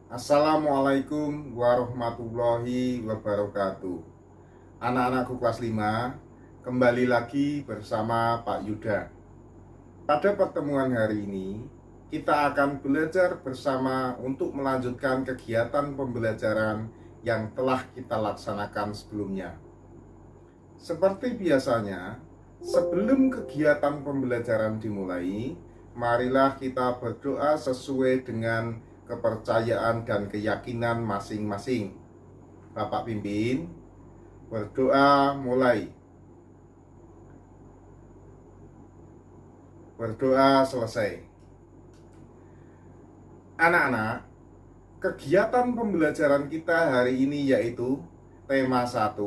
Assalamualaikum warahmatullahi wabarakatuh. Anak-anakku kelas 5, kembali lagi bersama Pak Yuda. Pada pertemuan hari ini, kita akan belajar bersama untuk melanjutkan kegiatan pembelajaran yang telah kita laksanakan sebelumnya. Seperti biasanya, sebelum kegiatan pembelajaran dimulai, marilah kita berdoa sesuai dengan kepercayaan dan keyakinan masing-masing. Bapak pimpin, berdoa mulai. Berdoa selesai. Anak-anak, kegiatan pembelajaran kita hari ini yaitu tema 1,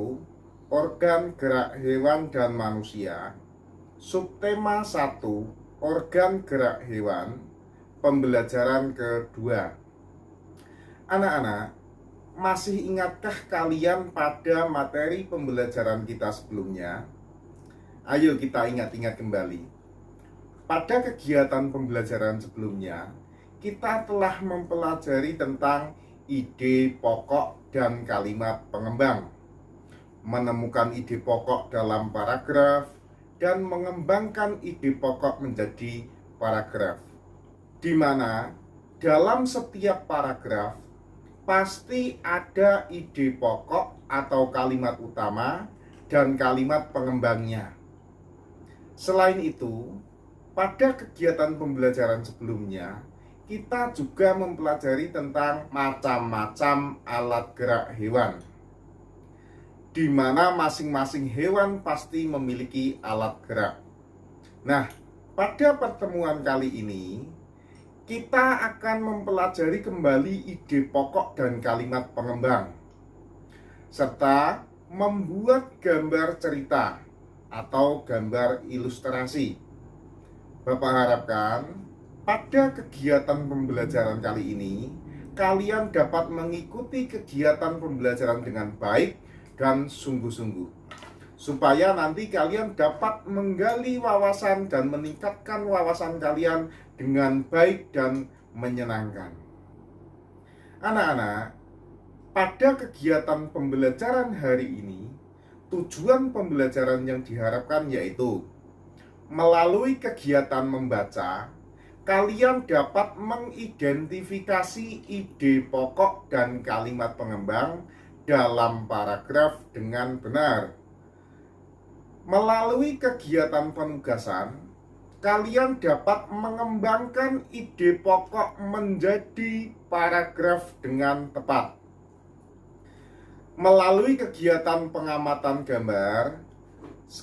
organ gerak hewan dan manusia. Subtema 1, organ gerak hewan. Pembelajaran kedua. Anak-anak, masih ingatkah kalian pada materi pembelajaran kita sebelumnya? Ayo kita ingat-ingat kembali. Pada kegiatan pembelajaran sebelumnya, kita telah mempelajari tentang ide pokok dan kalimat pengembang, menemukan ide pokok dalam paragraf, dan mengembangkan ide pokok menjadi paragraf, di mana dalam setiap paragraf pasti ada ide pokok atau kalimat utama dan kalimat pengembangnya. Selain itu, pada kegiatan pembelajaran sebelumnya, kita juga mempelajari tentang macam-macam alat gerak hewan, di mana masing-masing hewan pasti memiliki alat gerak. Nah, pada pertemuan kali ini, kita akan mempelajari kembali ide pokok dan kalimat pengembang, serta membuat gambar cerita atau gambar ilustrasi. Bapak harapkan pada kegiatan pembelajaran kali ini, kalian dapat mengikuti kegiatan pembelajaran dengan baik dan sungguh-sungguh, supaya nanti kalian dapat menggali wawasan dan meningkatkan wawasan kalian dengan baik dan menyenangkan. Anak-anak, pada kegiatan pembelajaran hari ini, tujuan pembelajaran yang diharapkan yaitu melalui kegiatan membaca, kalian dapat mengidentifikasi ide pokok dan kalimat pengembang dalam paragraf dengan benar. Melalui kegiatan penugasan, kalian dapat mengembangkan ide pokok menjadi paragraf dengan tepat. Melalui kegiatan pengamatan gambar,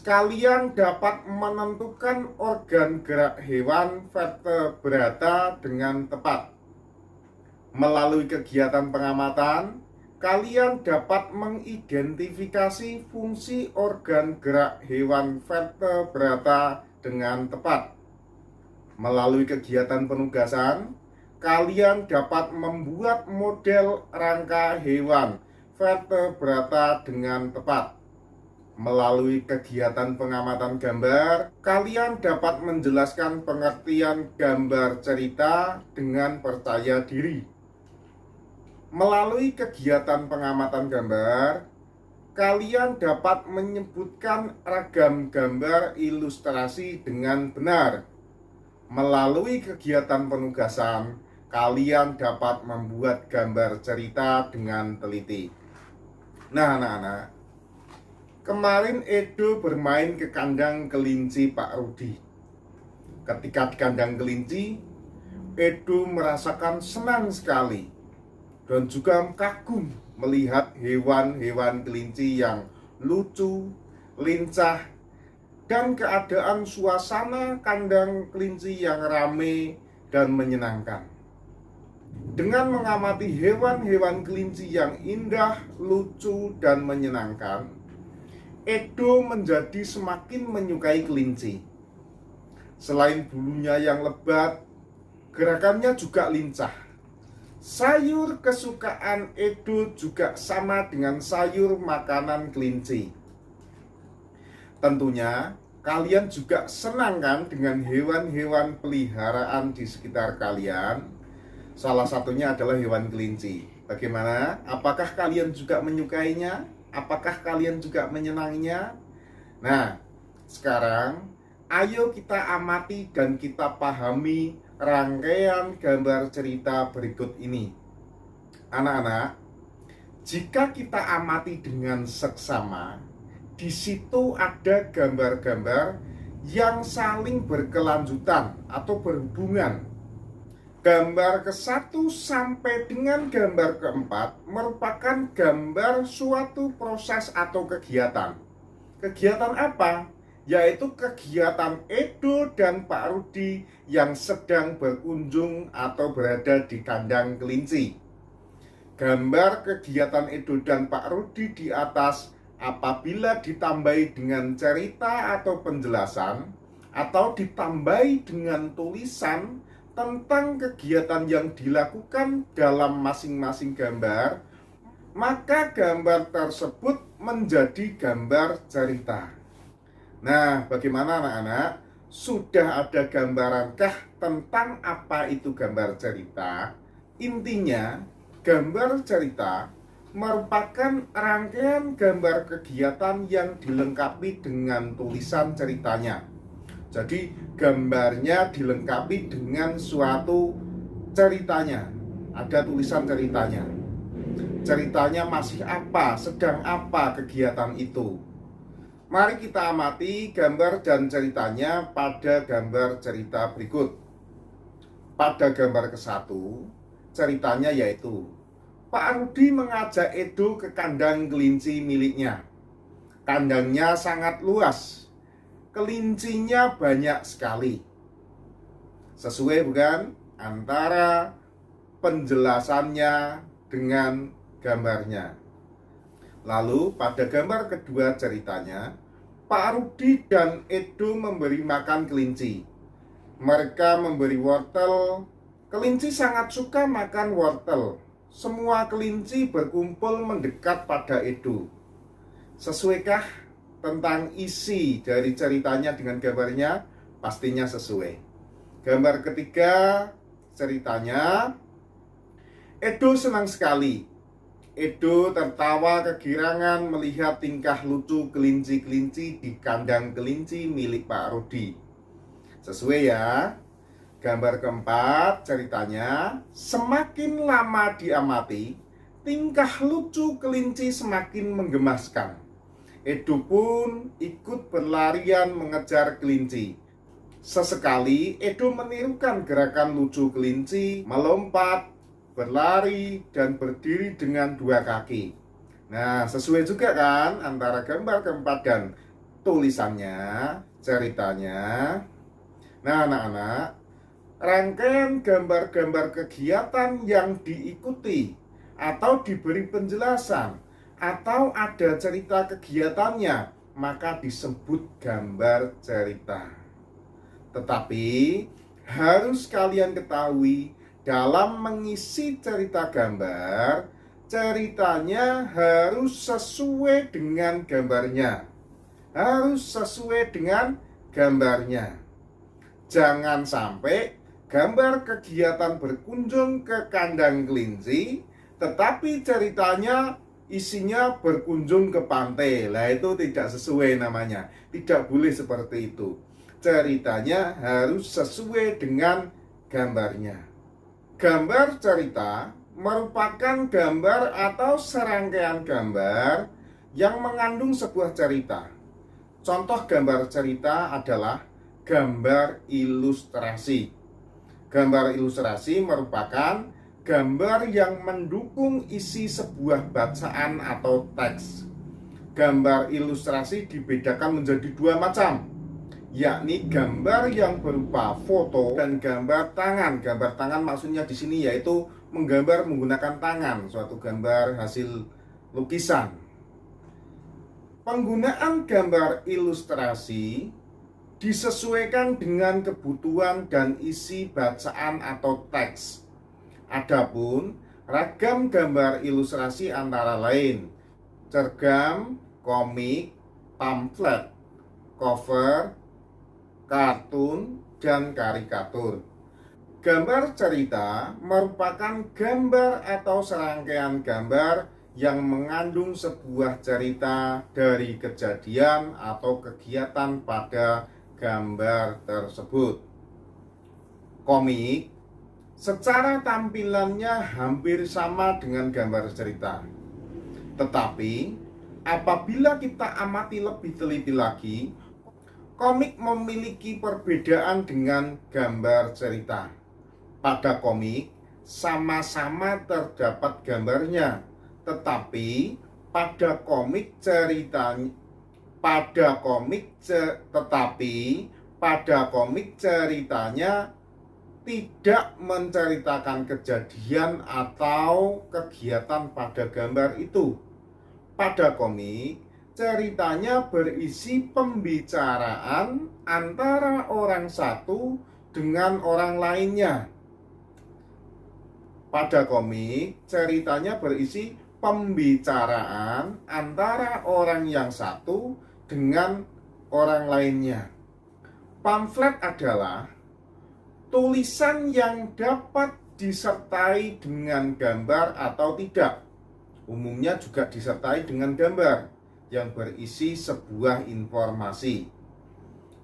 kalian dapat menentukan organ gerak hewan vertebrata dengan tepat. Melalui kegiatan pengamatan, kalian dapat mengidentifikasi fungsi organ gerak hewan vertebrata dengan tepat. Melalui kegiatan penugasan, kalian dapat membuat model rangka hewan vertebrata dengan tepat. Melalui kegiatan pengamatan gambar, kalian dapat menjelaskan pengertian gambar cerita dengan percaya diri. Melalui kegiatan pengamatan gambar, kalian dapat menyebutkan ragam gambar ilustrasi dengan benar. Melalui kegiatan penugasan, kalian dapat membuat gambar cerita dengan teliti. Nah, anak-anak, kemarin Edo bermain ke kandang kelinci Pak Rudi. Ketika di kandang kelinci, Edo merasakan senang sekali dan juga kagum melihat hewan-hewan kelinci yang lucu, lincah, dan keadaan suasana kandang kelinci yang ramai dan menyenangkan. Dengan mengamati hewan-hewan kelinci yang indah, lucu, dan menyenangkan, Edo menjadi semakin menyukai kelinci. Selain bulunya yang lebat, gerakannya juga lincah. Sayur kesukaan Edo juga sama dengan sayur makanan kelinci. Tentunya kalian juga senang kan dengan hewan-hewan peliharaan di sekitar kalian? Salah satunya adalah hewan kelinci. Bagaimana? Apakah kalian juga menyukainya? Apakah kalian juga menyenanginya? Nah, sekarang ayo kita amati dan kita pahami rangkaian gambar cerita berikut ini. Anak-anak, jika kita amati dengan seksama, di situ ada gambar-gambar yang saling berkelanjutan atau berhubungan. Gambar ke-1 sampai dengan gambar ke-4 merupakan gambar suatu proses atau kegiatan. Kegiatan apa? Yaitu kegiatan Edo dan Pak Rudi yang sedang berkunjung atau berada di kandang kelinci. Gambar kegiatan Edo dan Pak Rudi di atas apabila ditambahi dengan cerita atau penjelasan atau ditambahi dengan tulisan tentang kegiatan yang dilakukan dalam masing-masing gambar, maka gambar tersebut menjadi gambar cerita. Nah, bagaimana anak-anak? Sudah ada gambarankah tentang apa itu gambar cerita? Intinya, gambar cerita merupakan rangkaian gambar kegiatan yang dilengkapi dengan tulisan ceritanya. Jadi gambarnya dilengkapi dengan suatu ceritanya. Ada tulisan ceritanya. Ceritanya masih apa, sedang apa kegiatan itu. Mari kita amati gambar dan ceritanya pada gambar cerita berikut. Pada gambar ke-1, ceritanya yaitu Pak Rudi mengajak Edo ke kandang kelinci miliknya. Kandangnya sangat luas. Kelincinya banyak sekali. Sesuai bukan antara penjelasannya dengan gambarnya. Lalu pada gambar kedua ceritanya, Pak Rudi dan Edo memberi makan kelinci. Mereka memberi wortel. Kelinci sangat suka makan wortel. Semua kelinci berkumpul mendekat pada Edo. Sesuaikah tentang isi dari ceritanya dengan gambarnya? Pastinya sesuai. Gambar ketiga ceritanya, Edo senang sekali. Edo tertawa kegirangan melihat tingkah lucu kelinci-kelinci di kandang kelinci milik Pak Rudi. Sesuai ya. Gambar keempat ceritanya, semakin lama diamati, tingkah lucu kelinci semakin menggemaskan. Edo pun ikut berlarian mengejar kelinci. Sesekali Edo menirukan gerakan lucu kelinci, melompat, berlari, dan berdiri dengan dua kaki. Nah, sesuai juga kan antara gambar keempat dan tulisannya, ceritanya. Nah, anak-anak, rangkaian gambar-gambar kegiatan yang diikuti atau diberi penjelasan atau ada cerita kegiatannya, maka disebut gambar cerita. Tetapi harus kalian ketahui, dalam mengisi cerita gambar, ceritanya harus sesuai dengan gambarnya. Harus sesuai dengan gambarnya. Jangan sampai gambar kegiatan berkunjung ke kandang kelinci, tetapi ceritanya isinya berkunjung ke pantai. Lah itu tidak sesuai namanya. Tidak boleh seperti itu. Ceritanya harus sesuai dengan gambarnya. Gambar cerita merupakan gambar atau serangkaian gambar yang mengandung sebuah cerita. Contoh gambar cerita adalah gambar ilustrasi. Gambar ilustrasi merupakan gambar yang mendukung isi sebuah bacaan atau teks. Gambar ilustrasi dibedakan menjadi dua macam, yakni gambar yang berupa foto dan gambar tangan. Gambar tangan maksudnya di sini yaitu menggambar menggunakan tangan, suatu gambar hasil lukisan. Penggunaan gambar ilustrasi disesuaikan dengan kebutuhan dan isi bacaan atau teks. Adapun ragam gambar ilustrasi antara lain cergam, komik, pamflet, cover, kartun, dan karikatur. Gambar cerita merupakan gambar atau serangkaian gambar yang mengandung sebuah cerita dari kejadian atau kegiatan pada gambar tersebut. Komik secara tampilannya hampir sama dengan gambar cerita. Tetapi apabila kita amati lebih teliti lagi, komik memiliki perbedaan dengan gambar cerita. Pada komik sama-sama terdapat gambarnya, tetapi pada komik ceritanya tidak menceritakan kejadian atau kegiatan pada gambar itu. Pada komik, ceritanya berisi pembicaraan antara orang satu dengan orang lainnya. Pada komik, ceritanya berisi pembicaraan antara orang yang satu dengan orang lainnya. Pamflet adalah tulisan yang dapat disertai dengan gambar atau tidak. Umumnya juga disertai dengan gambar yang berisi sebuah informasi.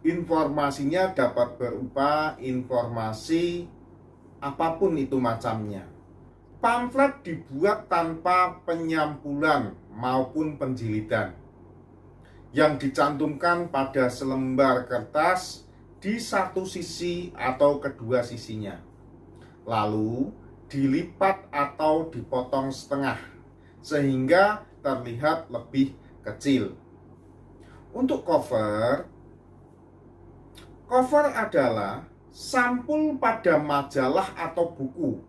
Informasinya dapat berupa informasi apapun itu macamnya. Pamflet dibuat tanpa penyampulan maupun penjilitan, yang dicantumkan pada selembar kertas di satu sisi atau kedua sisinya, lalu dilipat atau dipotong setengah sehingga terlihat lebih kecil. Untuk cover adalah sampul pada majalah atau buku.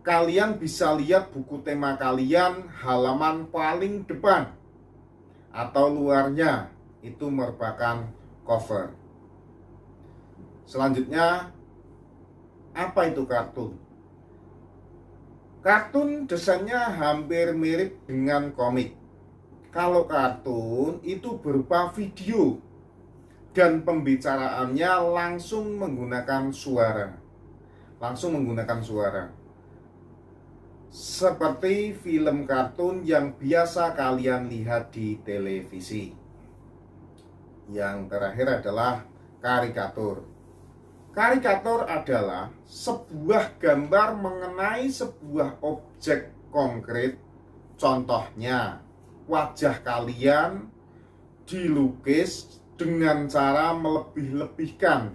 Kalian bisa lihat buku tema kalian halaman paling depan atau luarnya, itu merupakan cover. Selanjutnya, apa itu kartun? Kartun desainnya hampir mirip dengan komik. Kalau kartun itu berupa video dan pembicaraannya langsung menggunakan suara. Seperti film kartun yang biasa kalian lihat di televisi. Yang terakhir adalah karikatur. Karikatur adalah sebuah gambar mengenai sebuah objek konkret. Contohnya, wajah kalian dilukis dengan cara melebih-lebihkan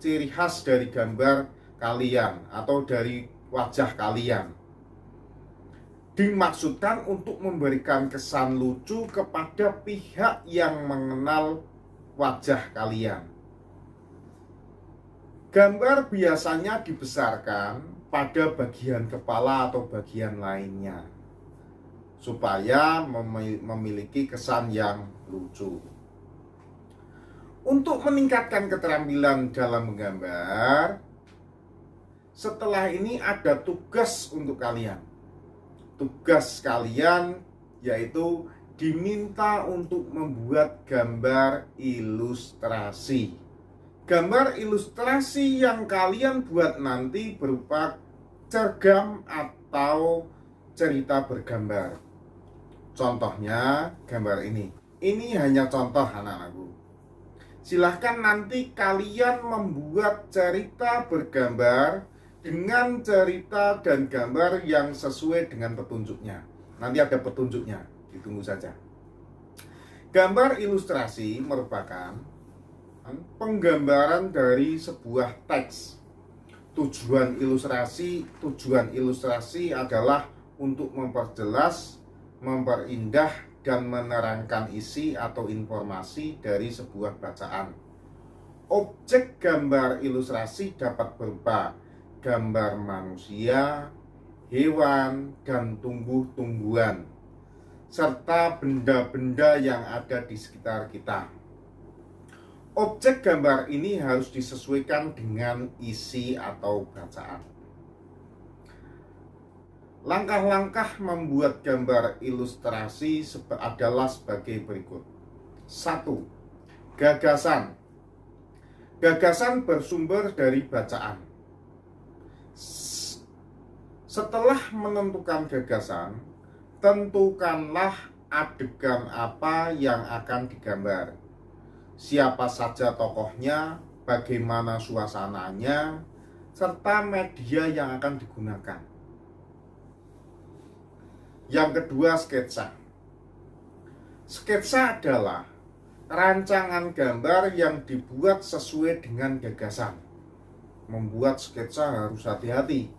ciri khas dari gambar kalian atau dari wajah kalian. Dimaksudkan untuk memberikan kesan lucu kepada pihak yang mengenal wajah kalian. Gambar biasanya dibesarkan pada bagian kepala atau bagian lainnya supaya memiliki kesan yang lucu. Untuk meningkatkan keterampilan dalam menggambar, setelah ini ada tugas untuk kalian. Tugas kalian yaitu diminta untuk membuat gambar ilustrasi. Gambar ilustrasi yang kalian buat nanti berupa cergam atau cerita bergambar. Contohnya gambar ini. Ini hanya contoh anak-anakku. Silahkan nanti kalian membuat cerita bergambar dengan cerita dan gambar yang sesuai dengan petunjuknya. Nanti ada petunjuknya, ditunggu saja. Gambar ilustrasi merupakan penggambaran dari sebuah teks. Tujuan ilustrasi adalah untuk memperjelas, memperindah, dan menerangkan isi atau informasi dari sebuah bacaan. Objek gambar ilustrasi dapat berupa gambar manusia, hewan, dan tumbuh-tumbuhan, serta benda-benda yang ada di sekitar kita. Objek gambar ini harus disesuaikan dengan isi atau bacaan. Langkah-langkah membuat gambar ilustrasi adalah sebagai berikut. 1. Gagasan. Gagasan bersumber dari bacaan. Setelah menentukan gagasan, tentukanlah adegan apa yang akan digambar. Siapa saja tokohnya, bagaimana suasananya, serta media yang akan digunakan. Yang kedua, sketsa. Sketsa adalah rancangan gambar yang dibuat sesuai dengan gagasan. Membuat sketsa harus hati-hati.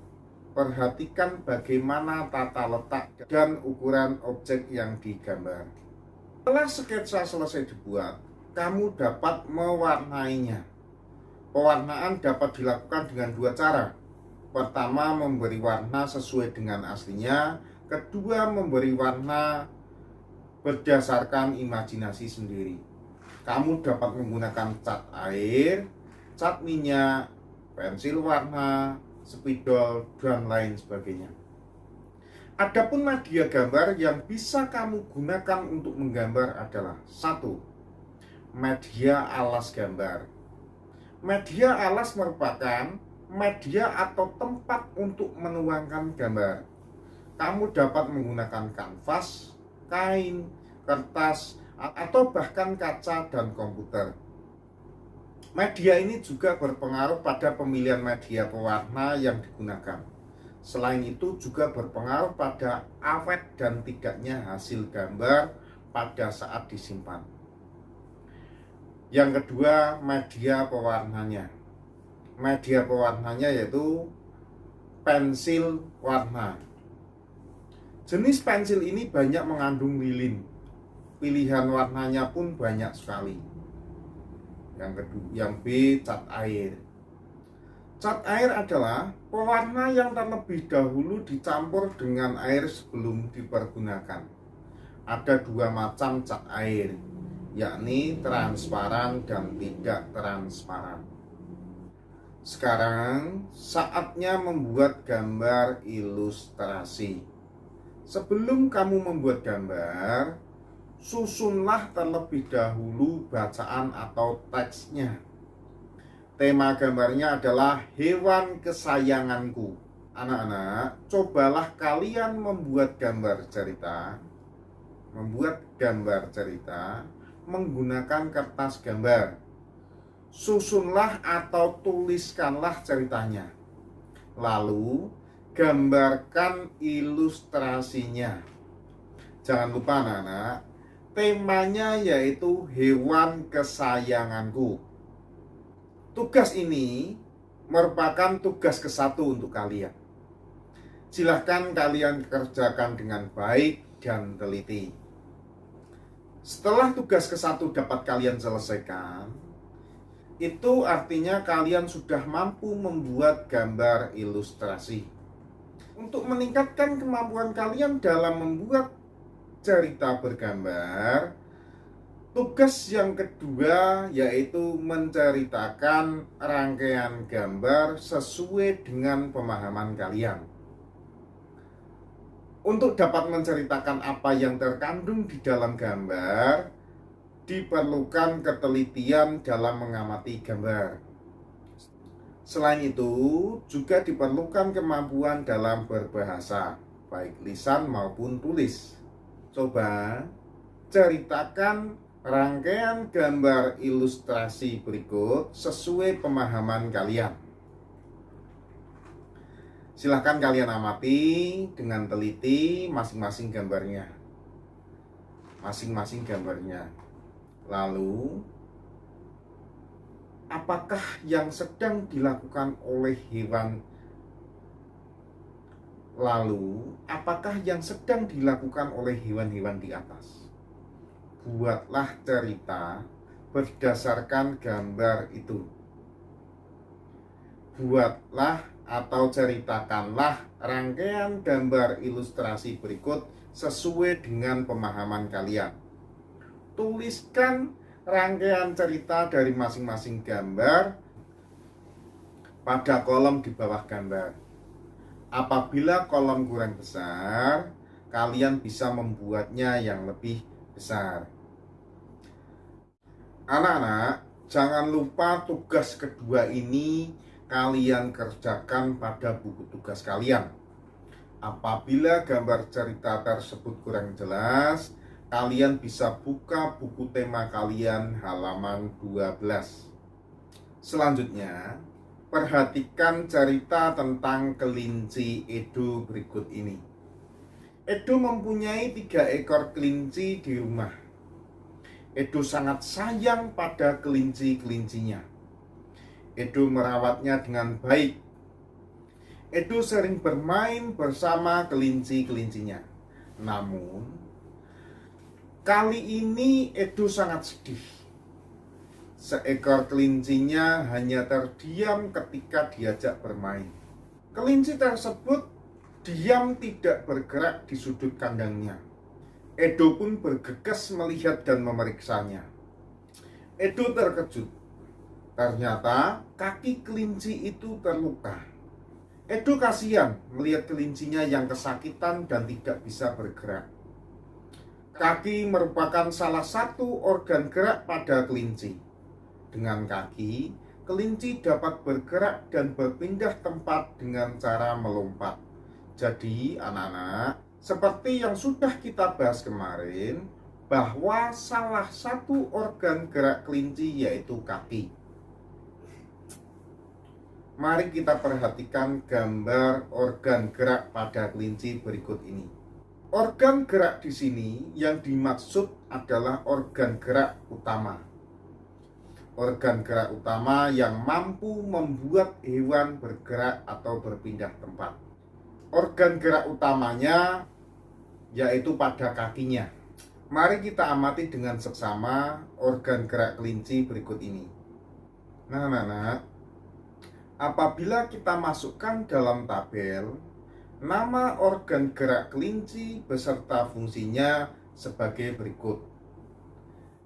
Perhatikan bagaimana tata letak dan ukuran objek yang digambar. Setelah sketsa selesai dibuat, kamu dapat mewarnainya. Pewarnaan dapat dilakukan dengan dua cara. Pertama, memberi warna sesuai dengan aslinya. Kedua, memberi warna berdasarkan imajinasi sendiri. Kamu dapat menggunakan cat air, cat minyak, pensil warna, spidol, dan lain sebagainya. Adapun media gambar yang bisa kamu gunakan untuk menggambar adalah 1. Media alas gambar. Media alas merupakan media atau tempat untuk menuangkan gambar. Kamu dapat menggunakan kanvas, kain, kertas, atau bahkan kaca dan komputer. Media ini juga berpengaruh pada pemilihan media pewarna yang digunakan. Selain itu juga berpengaruh pada awet dan tidaknya hasil gambar pada saat disimpan. Yang kedua, media pewarnanya. Media pewarnanya yaitu pensil warna. Jenis pensil ini banyak mengandung lilin. Pilihan warnanya pun banyak sekali. Yang B, cat air. Cat air adalah pewarna yang terlebih dahulu dicampur dengan air sebelum dipergunakan. Ada dua macam cat air, yakni transparan dan tidak transparan. Sekarang saatnya membuat gambar ilustrasi. Sebelum kamu membuat gambar, susunlah terlebih dahulu bacaan atau teksnya. Tema gambarnya adalah hewan kesayanganku. Anak-anak, cobalah kalian membuat gambar cerita menggunakan kertas gambar. Susunlah atau tuliskanlah ceritanya. Lalu gambarkan ilustrasinya. Jangan lupa anak-anak, temanya yaitu hewan kesayanganku. Tugas ini merupakan tugas ke-1 untuk kalian. Silahkan kalian kerjakan dengan baik dan teliti. Setelah tugas ke-1 dapat kalian selesaikan, itu artinya kalian sudah mampu membuat gambar ilustrasi. Untuk meningkatkan kemampuan kalian dalam membuat cerita bergambar, tugas yang kedua yaitu menceritakan rangkaian gambar sesuai dengan pemahaman kalian. Untuk dapat menceritakan apa yang terkandung di dalam gambar, diperlukan ketelitian dalam mengamati gambar. Selain itu, juga diperlukan kemampuan dalam berbahasa, baik lisan maupun tulis. Coba ceritakan rangkaian gambar ilustrasi berikut sesuai pemahaman kalian. Silahkan kalian amati dengan teliti masing-masing gambarnya. Lalu, apakah yang sedang dilakukan oleh hewan di atas? Buatlah cerita berdasarkan gambar itu. Buatlah atau ceritakanlah rangkaian gambar ilustrasi berikut sesuai dengan pemahaman kalian. Tuliskan rangkaian cerita dari masing-masing gambar pada kolom di bawah gambar. Apabila kolom kurang besar, kalian bisa membuatnya yang lebih besar. Anak-anak, jangan lupa tugas kedua ini kalian kerjakan pada buku tugas kalian. Apabila gambar cerita tersebut kurang jelas, kalian bisa buka buku tema kalian halaman 12. Selanjutnya, perhatikan cerita tentang kelinci Edo berikut ini. Edo mempunyai 3 ekor kelinci di rumah. Edo sangat sayang pada kelinci-kelincinya. Edo merawatnya dengan baik. Edo sering bermain bersama kelinci-kelincinya. Namun, kali ini Edo sangat sedih. Seekor kelincinya hanya terdiam ketika diajak bermain. Kelinci tersebut diam tidak bergerak di sudut kandangnya. Edo pun bergegas melihat dan memeriksanya. Edo terkejut. Ternyata kaki kelinci itu terluka. Edo kasihan melihat kelincinya yang kesakitan dan tidak bisa bergerak. Kaki merupakan salah satu organ gerak pada kelinci. Dengan kaki, kelinci dapat bergerak dan berpindah tempat dengan cara melompat. Jadi, anak-anak, seperti yang sudah kita bahas kemarin, bahwa salah satu organ gerak kelinci yaitu kaki. Mari kita perhatikan gambar organ gerak pada kelinci berikut ini. Organ gerak di sini yang dimaksud adalah organ gerak utama. Organ gerak utama yang mampu membuat hewan bergerak atau berpindah tempat. Organ gerak utamanya yaitu pada kakinya. Mari kita amati dengan seksama organ gerak kelinci berikut ini. Nah, anak-anak, apabila kita masukkan dalam tabel nama organ gerak kelinci beserta fungsinya sebagai berikut.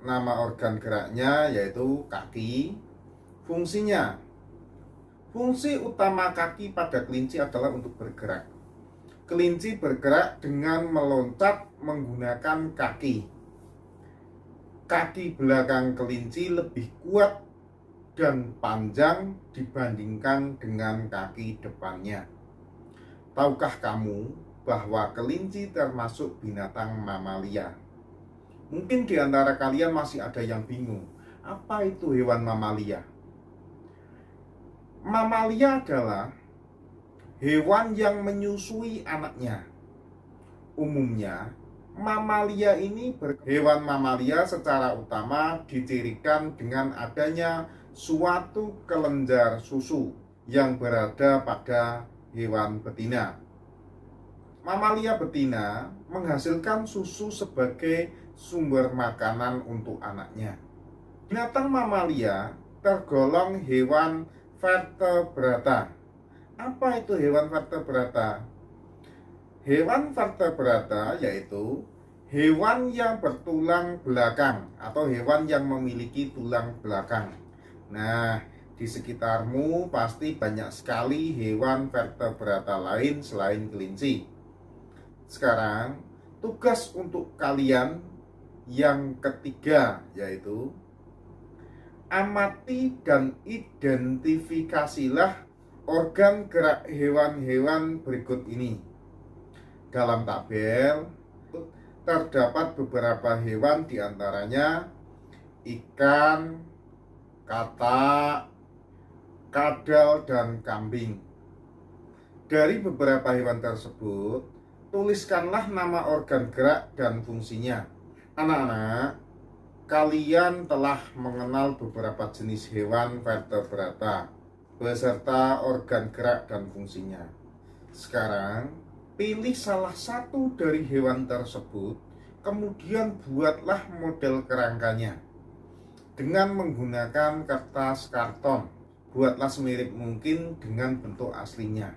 Nama organ geraknya yaitu kaki. Fungsinya, fungsi utama kaki pada kelinci adalah untuk bergerak. Kelinci bergerak dengan meloncat menggunakan kaki. Kaki belakang kelinci lebih kuat dan panjang dibandingkan dengan kaki depannya. Tahukah kamu bahwa kelinci termasuk binatang mamalia? Mungkin di antara kalian masih ada yang bingung, apa itu hewan mamalia? Mamalia adalah hewan yang menyusui anaknya. Umumnya, hewan mamalia secara utama dicirikan dengan adanya suatu kelenjar susu yang berada pada hewan betina. Mamalia betina menghasilkan susu sebagai sumber makanan untuk anaknya. Binatang mamalia tergolong hewan vertebrata. Apa itu hewan vertebrata? Hewan vertebrata yaitu hewan yang bertulang belakang atau hewan yang memiliki tulang belakang. Nah, di sekitarmu pasti banyak sekali hewan vertebrata lain selain kelinci. Sekarang, tugas untuk kalian yang ketiga yaitu amati dan identifikasilah organ gerak hewan-hewan berikut ini. Dalam tabel terdapat beberapa hewan, diantaranya ikan, katak, kadal, dan kambing. Dari beberapa hewan tersebut, tuliskanlah nama organ gerak dan fungsinya. Anak-anak, kalian telah mengenal beberapa jenis hewan vertebrata beserta organ gerak dan fungsinya. Sekarang, pilih salah satu dari hewan tersebut, kemudian buatlah model kerangkanya dengan menggunakan kertas karton. Buatlah semirip mungkin dengan bentuk aslinya.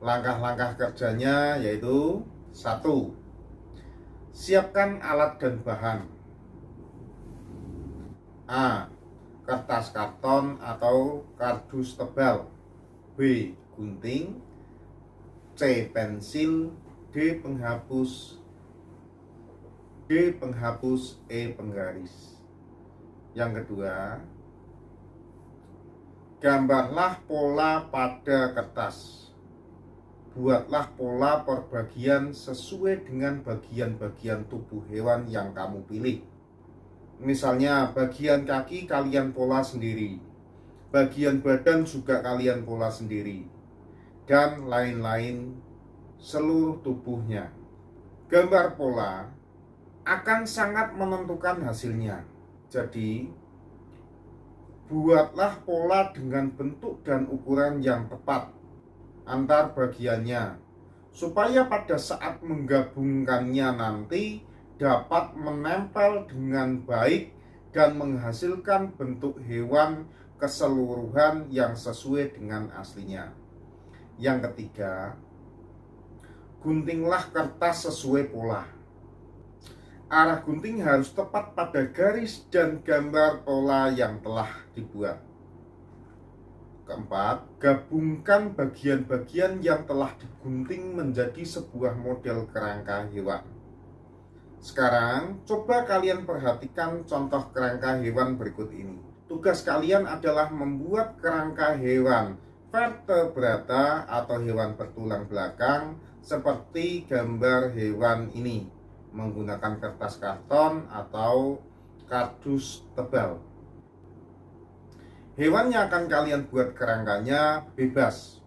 Langkah-langkah kerjanya yaitu 1. Siapkan alat dan bahan. A. Kertas karton atau kardus tebal. B. Gunting. C. Pensil. D. Penghapus. D. Penghapus. E. Penggaris. Yang kedua, Gambarlah pola pada kertas. Buatlah pola perbagian sesuai dengan bagian-bagian tubuh hewan yang kamu pilih. Misalnya bagian kaki kalian pola sendiri, bagian badan juga kalian pola sendiri, dan lain-lain seluruh tubuhnya. Gambar pola akan sangat menentukan hasilnya. Jadi, buatlah pola dengan bentuk dan ukuran yang tepat antar bagiannya, supaya pada saat menggabungkannya nanti dapat menempel dengan baik dan menghasilkan bentuk hewan keseluruhan yang sesuai dengan aslinya. Yang ketiga, guntinglah kertas sesuai pola. Arah gunting harus tepat pada garis dan gambar pola yang telah dibuat. Keempat, gabungkan bagian-bagian yang telah digunting menjadi sebuah model kerangka hewan. Sekarang, coba kalian perhatikan contoh kerangka hewan berikut ini. Tugas kalian adalah membuat kerangka hewan vertebrata atau hewan bertulang belakang seperti gambar hewan ini, menggunakan kertas karton atau kardus tebal. Hewan yang akan kalian buat kerangkanya bebas.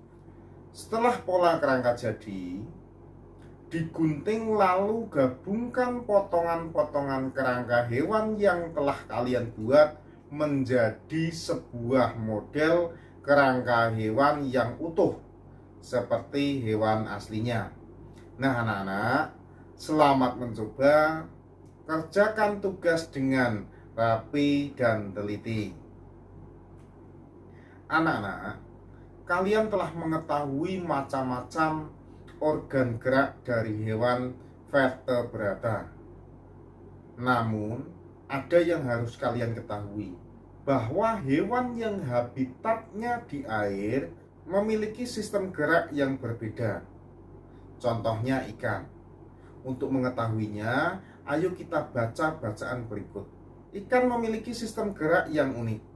Setelah pola kerangka jadi, digunting lalu gabungkan potongan-potongan kerangka hewan yang telah kalian buat menjadi sebuah model kerangka hewan yang utuh seperti hewan aslinya. Nah anak-anak, selamat mencoba. Kerjakan tugas dengan rapi dan teliti. Anak-anak, kalian telah mengetahui macam-macam organ gerak dari hewan vertebrata. Namun, ada yang harus kalian ketahui, bahwa hewan yang habitatnya di air memiliki sistem gerak yang berbeda. Contohnya ikan. Untuk mengetahuinya, ayo kita baca bacaan berikut. Ikan memiliki sistem gerak yang unik.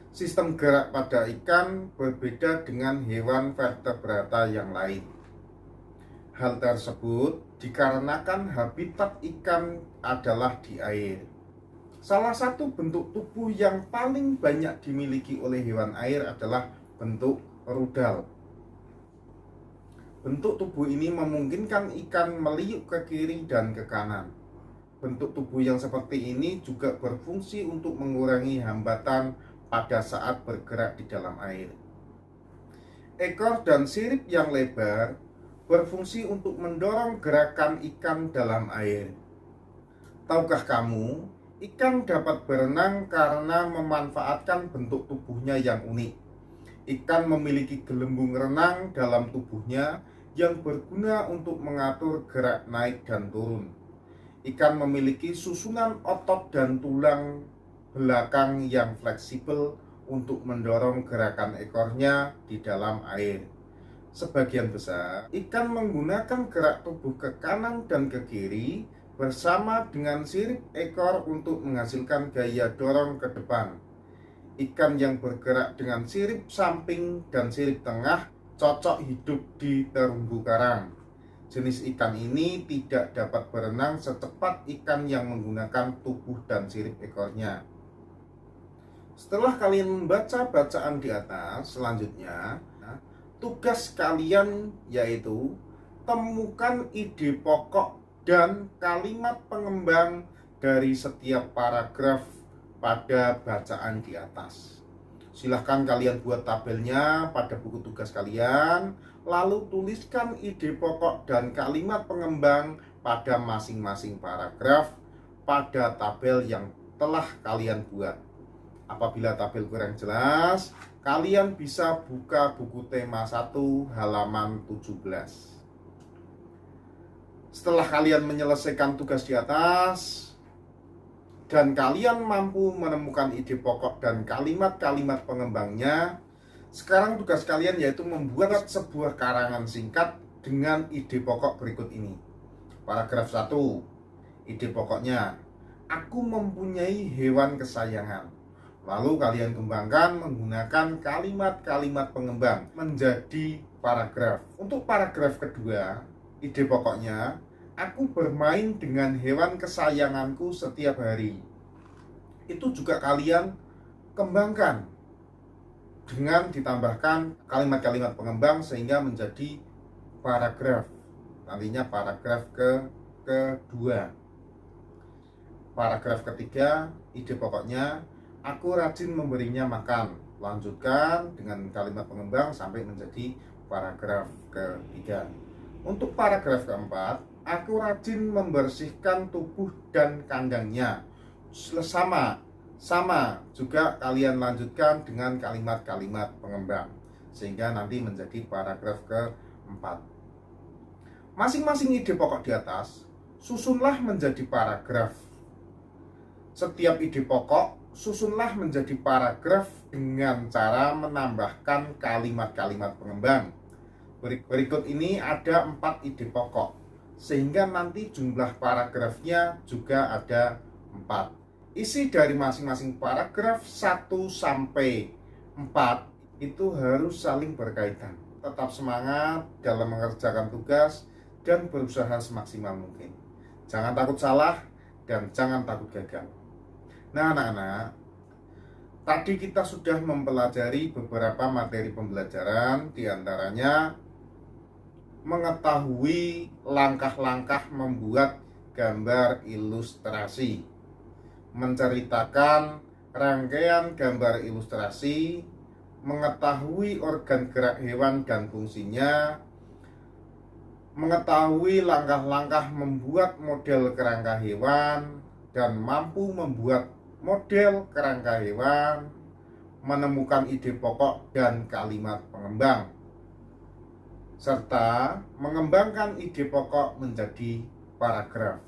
Sistem gerak pada ikan berbeda dengan hewan vertebrata yang lain. Hal tersebut dikarenakan habitat ikan adalah di air. Salah satu bentuk tubuh yang paling banyak dimiliki oleh hewan air adalah bentuk rudal. Bentuk tubuh ini memungkinkan ikan meliuk ke kiri dan ke kanan. Bentuk tubuh yang seperti ini juga berfungsi untuk mengurangi hambatan pada saat bergerak di dalam air. Ekor dan sirip yang lebar berfungsi untuk mendorong gerakan ikan dalam air. Tahukah kamu, ikan dapat berenang karena memanfaatkan bentuk tubuhnya yang unik. Ikan memiliki gelembung renang dalam tubuhnya yang berguna untuk mengatur gerak naik dan turun. Ikan memiliki susunan otot dan tulang belakang yang fleksibel untuk mendorong gerakan ekornya di dalam air. Sebagian besar ikan menggunakan gerak tubuh ke kanan dan ke kiri bersama dengan sirip ekor untuk menghasilkan gaya dorong ke depan. Ikan yang bergerak dengan sirip samping dan sirip tengah cocok hidup di terumbu karang. Jenis ikan ini tidak dapat berenang secepat ikan yang menggunakan tubuh dan sirip ekornya. Setelah kalian membaca bacaan di atas, selanjutnya tugas kalian yaitu temukan ide pokok dan kalimat pengembang dari setiap paragraf pada bacaan di atas. Silahkan kalian buat tabelnya pada buku tugas kalian, lalu tuliskan ide pokok dan kalimat pengembang pada masing-masing paragraf pada tabel yang telah kalian buat. Apabila tabel kurang jelas, kalian bisa buka buku tema 1 halaman 17. Setelah kalian menyelesaikan tugas di atas dan kalian mampu menemukan ide pokok dan kalimat-kalimat pengembangnya, sekarang tugas kalian yaitu membuat sebuah karangan singkat dengan ide pokok berikut ini. Paragraf 1, ide pokoknya: aku mempunyai hewan kesayangan. Lalu kalian kembangkan menggunakan kalimat-kalimat pengembang menjadi paragraf. Untuk paragraf kedua, ide pokoknya, aku bermain dengan hewan kesayanganku setiap hari. Itu juga kalian kembangkan dengan ditambahkan kalimat-kalimat pengembang sehingga menjadi paragraf. Nantinya paragraf kedua. Paragraf ketiga, ide pokoknya, aku rajin memberinya makan. Lanjutkan dengan kalimat pengembang sampai menjadi paragraf ketiga. Untuk paragraf keempat, aku rajin membersihkan tubuh dan kandangnya. Sama juga kalian lanjutkan dengan kalimat-kalimat pengembang sehingga nanti menjadi paragraf keempat. Masing-masing ide pokok di atas susunlah menjadi paragraf. Setiap ide pokok susunlah menjadi paragraf dengan cara menambahkan kalimat-kalimat pengembang. Berikut ini ada 4 ide pokok sehingga nanti jumlah paragrafnya juga ada 4. Isi dari masing-masing paragraf 1 sampai 4 itu harus saling berkaitan. Tetap semangat dalam mengerjakan tugas dan berusaha semaksimal mungkin. Jangan takut salah dan jangan takut gagal. Nah, anak-anak, tadi kita sudah mempelajari beberapa materi pembelajaran, diantaranya mengetahui langkah-langkah membuat gambar ilustrasi, menceritakan rangkaian gambar ilustrasi, mengetahui organ gerak hewan dan fungsinya, mengetahui langkah-langkah membuat model kerangka hewan, dan mampu membuat model kerangka hewan, menemukan ide pokok dan kalimat pengembang, serta mengembangkan ide pokok menjadi paragraf.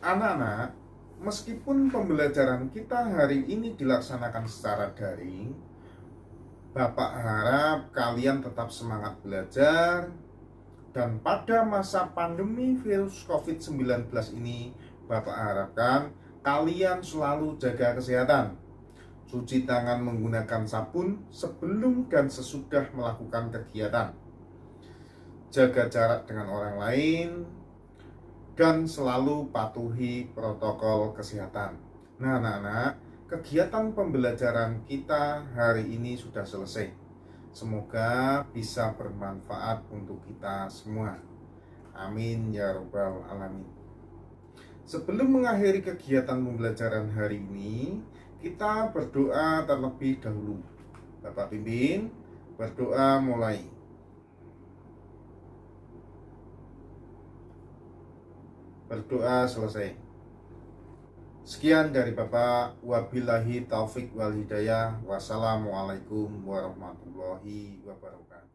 Anak-anak, meskipun pembelajaran kita hari ini dilaksanakan secara daring, Bapak harap kalian tetap semangat belajar. Dan pada masa pandemi virus COVID-19 ini, Bapak harapkan kalian selalu jaga kesehatan. Cuci tangan menggunakan sabun sebelum dan sesudah melakukan kegiatan. Jaga jarak dengan orang lain dan selalu patuhi protokol kesehatan. Nah, anak-anak, kegiatan pembelajaran kita hari ini sudah selesai. Semoga bisa bermanfaat untuk kita semua. Amin ya rabbal alamin. Sebelum mengakhiri kegiatan pembelajaran hari ini, kita berdoa terlebih dahulu. Bapak pimpin, berdoa mulai. Berdoa selesai. Sekian dari Bapak. Wabillahi taufik wal hidayah. Wassalamualaikum warahmatullahi wabarakatuh.